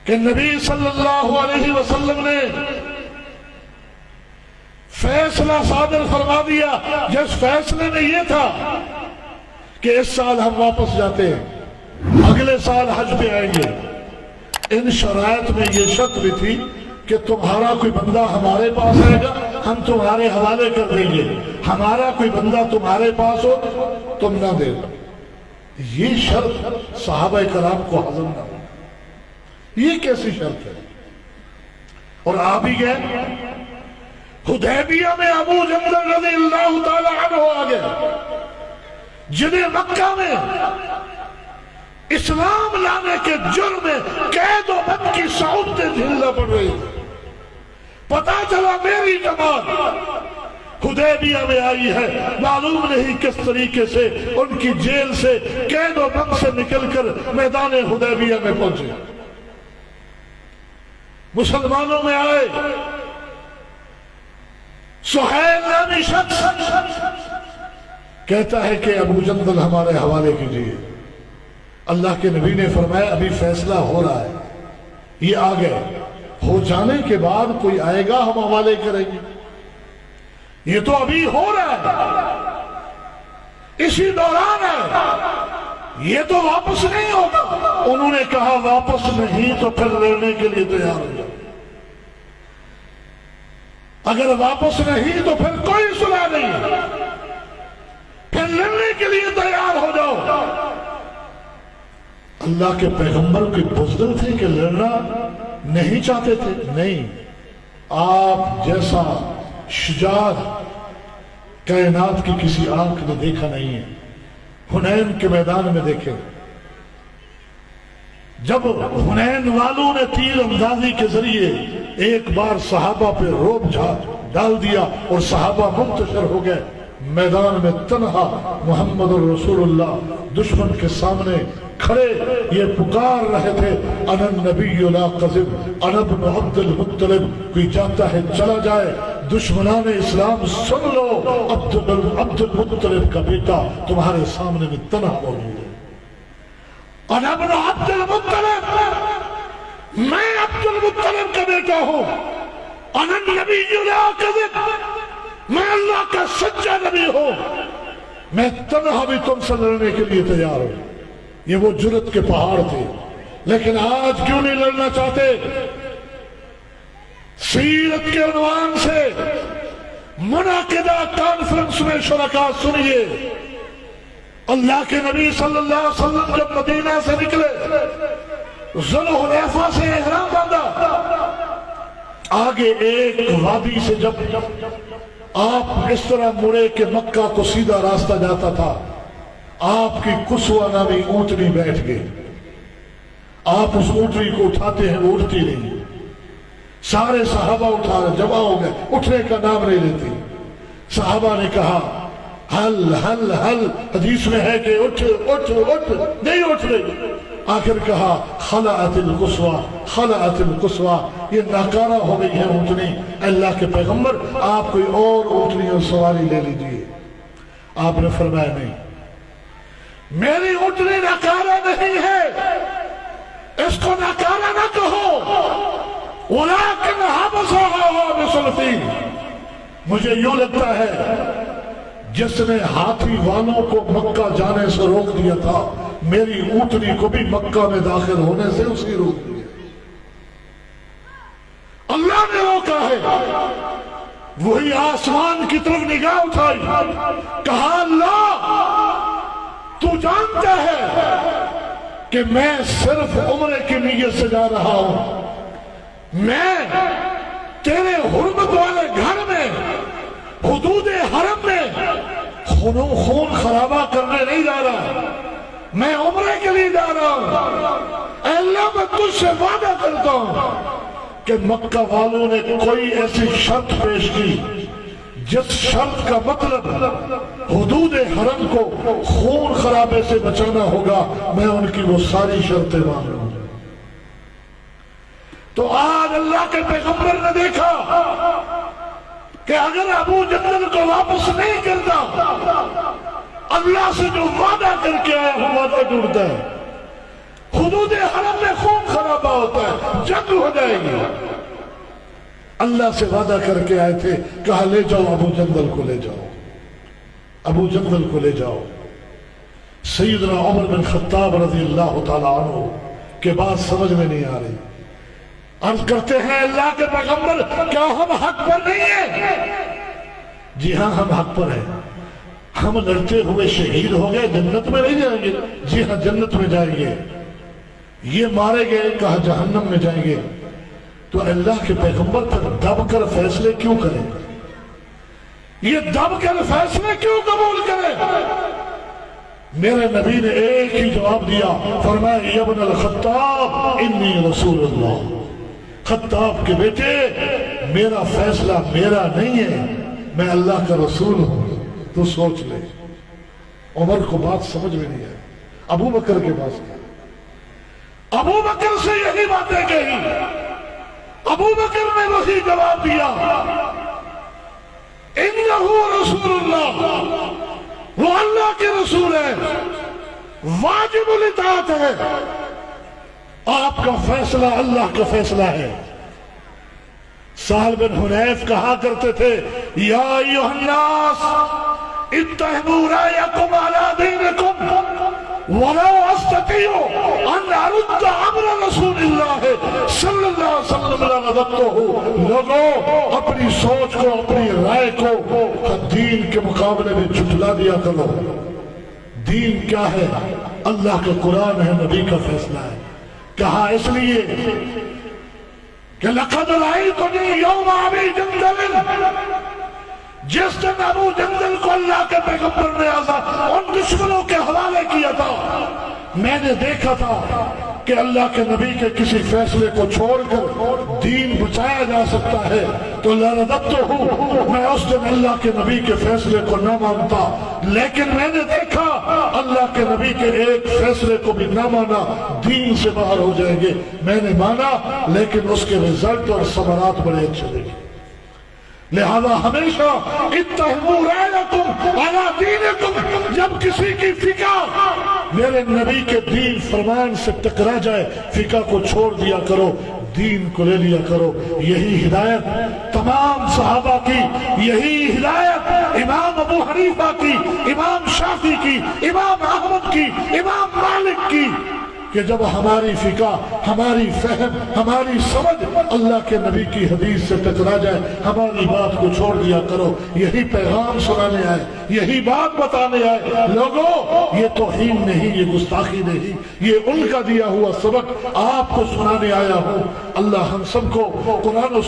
کہ نبی صلی اللہ علیہ وسلم نے فیصلہ صادر فرما دیا، جس فیصلے میں یہ تھا کہ اس سال ہم واپس جاتے ہیں، اگلے سال حج پہ آئیں گے۔ ان شرائط میں یہ شرط بھی تھی کہ تمہارا کوئی بندہ ہمارے پاس آئے گا، ہم تمہارے حوالے کر دیں گے، ہمارا کوئی بندہ تمہارے پاس ہو تم نہ دے گا۔ یہ شرط صحابہ کرام کو ہضم نہ ہو، یہ کیسی شرط ہے؟ اور آپ ہی گئے حدیبیہ میں ابو جندل رضی اللہ تعالی عنہ آ گئے، جنہیں مکہ میں اسلام لانے کے جرم میں قید و بند کی صعوبتیں جھیلنا پڑ رہی تھی۔ پتا چلا میری جماعت حدیبیہ میں آئی ہے، معلوم نہیں کس طریقے سے ان کی جیل سے قید و بند سے نکل کر میدان حدیبیہ میں پہنچے، مسلمانوں میں آئے۔ سہیل نامی شخص کہتا ہے کہ ابو جندل ہمارے حوالے کیجیے۔ اللہ کے نبی نے فرمایا ابھی فیصلہ ہو رہا ہے، یہ آ گئے، ہو جانے کے بعد کوئی آئے گا ہم حوالے کریں گے، یہ تو ابھی ہو رہا ہے، اسی دوران ہے، یہ تو واپس نہیں ہوگا۔ انہوں نے کہا واپس نہیں تو پھر لڑنے کے لیے تیار ہو جاؤ، اگر واپس نہیں تو پھر کوئی صلح نہیں، پھر لڑنے کے لیے تیار ہو جاؤ۔ اللہ کے پیغمبر کے بزدل تھے کہ لڑنا نہیں چاہتے تھے؟ نہیں، آپ جیسا شجاع کائنات کی کسی آنکھ نے دیکھا نہیں ہے۔ حنین کے میدان میں دیکھے، جب حنین والوں نے تیر اندازی کے ذریعے ایک بار صحابہ پہ روب ڈال دیا اور صحابہ منتشر ہو گئے، میدان میں تنہا محمد رسول اللہ دشمن کے سامنے کھڑے یہ پکار رہے تھے، انا النبی لا کذب انا ابن عبد المطلب، کوئی جاتا ہے چلا جائے، دشمنان اسلام سن لو، عبد المطلب کا بیٹا تمہارے سامنے میں تنہا موجود ہے۔ انا ابن عبد المطلب، میں عبد المطلب کا بیٹا ہوں، انا النبی لا کذب، میں اللہ کا سچا نبی ہوں، میں تنہا بھی تم سے لڑنے کے لیے تیار ہوں۔ یہ وہ جرت کے پہاڑ تھے، لیکن آج کیوں نہیں لڑنا چاہتے؟ سیرت کے عنوان سے منعقدہ کانفرنس میں شرکاء سنیے، اللہ کے نبی صلی اللہ علیہ وسلم جب مدینہ سے نکلے، ذوالحلیفہ سے احرام باندھا، آگے ایک وادی سے جب آپ اس طرح مڑے کہ مکہ کو سیدھا راستہ جاتا تھا، آپ کی قصوہ نامی اونٹنی بیٹھ گئی، آپ اس اونٹنی کو اٹھاتے ہیں وہ اٹھتی نہیں، سارے صحابہ اٹھا رہے، جمع ہو گئے، اٹھنے کا نام نہیں لیتی۔ صحابہ نے کہا حل حل حل، حدیث میں ہے کہ اٹھ اٹھ اٹھ، نہیں اٹھ رہی، آخر کہا خلعت القصوہ خلعت القصوہ، یہ ناکارہ ہو گئی ہے اونٹنی، اللہ کے پیغمبر آپ کوئی اور اونٹنی اور سواری لے لیجئے۔ آپ نے فرمایا نہیں، میری اونٹنی ناکارہ نہیں ہے، اس کو ناکارہ نہ کہو، ولیکن حبسها حابس الفیل، مجھے یوں لگتا ہے جس نے ہاتھی والوں کو مکہ جانے سے روک دیا تھا، میری اونٹنی کو بھی مکہ میں داخل ہونے سے اسی روک دیا۔ اللہ نے روکا ہے، وہی آسمان کی طرف نگاہ اٹھائی، کہا اللہ تو جانتا ہے کہ میں صرف عمرے کی نیت سے جا رہا ہوں، میں تیرے حرمت والے گھر میں حدود حرم میں خون خرابہ کرنے نہیں جا رہا، میں عمرے کے لیے جا رہا ہوں۔ اے اللہ میں تجھ سے وعدہ کرتا ہوں کہ مکہ والوں نے کوئی ایسی شرط پیش کی جس شرط کا مطلب حدود حرم کو خون خرابے سے بچانا ہوگا، میں ان کی وہ ساری شرطیں مان لوں۔ تو آج اللہ کے پیغمبر نے دیکھا کہ اگر ابو جندل کو واپس نہیں کرتا، اللہ سے جو وعدہ کر کے آیا وہ وعدہ ٹوٹتا ہے۔ حدود حرم میں خون خرابہ ہوتا ہے، جنگ ہو جائے گی۔ اللہ سے وعدہ کر کے آئے تھے، کہا لے جاؤ ابو جندل کو، لے جاؤ ابو جندل کو لے جاؤ۔ سیدنا عمر بن خطاب رضی اللہ تعالیٰ عنہ کے بات سمجھ میں نہیں آ رہی، عرض کرتے ہیں اللہ کے پیغمبر کیا ہم حق پر نہیں ہیں؟ جی ہاں ہم حق پر ہیں، ہم لڑتے ہوئے شہید ہو گئے، جنت میں نہیں جائیں گے؟ جی ہاں جنت میں جائیں گے۔ یہ مارے گئے، کہا جہنم میں جائیں گے۔ تو اللہ کے پیغمبر پر دب کر فیصلے کیوں کریں؟ یہ دب کر فیصلے کیوں قبول کریں؟ میرے نبی نے ایک ہی جواب دیا، فرمایا یا ابن الخطاب انی رسول اللہ، خطاب کے بیٹے میرا فیصلہ میرا نہیں ہے، میں اللہ کا رسول ہوں، تو سوچ لے۔ عمر کو بات سمجھ میں نہیں آئی، ابو بکر کے پاس گیا، ابو بکر سے یہی باتیں کہی، ابو بکر نے وہی جواب دیا، انہو رسول اللہ، وہ اللہ کے رسول ہے، واجب الاطاعت ہے، آپ کا فیصلہ اللہ کا فیصلہ ہے۔ سہل بن حنیف کہا کرتے تھے یا ایھا الناس اتہموا رأیکم علی دینکم ولو استطیع ان ارد امر رسول اللہ صلی اللہ علیہ وسلم لرددتہ۔ لوگوں اپنی سوچ کو، اپنی رائے کو دین کے مقابلے میں جھٹلا دیا کرو۔ دین کیا ہے؟ اللہ کا قرآن ہے، نبی کا فیصلہ ہے۔ کہا اس لیے کہ لقد رأیتنی یوم ابی جندل، جس دن ابو جندل کو اللہ کے پیغمبر نے ان دشمنوں کے حوالے کیا تھا، میں نے دیکھا تھا کہ اللہ کے نبی کے کسی فیصلے کو چھوڑ کر دین بچایا جا سکتا ہے تو لرددتہ، میں اس دن اللہ کے نبی کے فیصلے کو نہ مانتا، لیکن میں نے دیکھا اللہ کے نبی کے ایک فیصلے کو بھی نہ مانا دین سے باہر ہو جائیں گے۔ میں نے مانا لیکن اس کے رزلٹ اور ثمرات بڑے اچھے دیکھے۔ لہذا ہمیشہ اتہموا رأیکم علی دینکم، جب کسی کی فقہ میرے نبی کے دین فرمان سے ٹکرا جائے فقہ کو چھوڑ دیا کرو، دین کو لے لیا کرو۔ یہی ہدایت تمام صحابہ کی، یہی ہدایت امام ابو حنیفہ کی، امام شافعی کی، امام احمد کی، امام مالک کی، کہ جب ہماری فقہ، ہماری فہم، ہماری سمجھ اللہ کے نبی کی حدیث سے ٹکرا جائے ہماری بات کو چھوڑ دیا کرو۔ یہی پیغام سنانے آئے، یہی بات بتانے آئے۔ لوگوں یہ توہین نہیں، یہ گستاخی نہیں، یہ ان کا دیا ہوا سبق آپ کو سنانے آیا ہوں۔ اللہ ہم سب کو قرآن و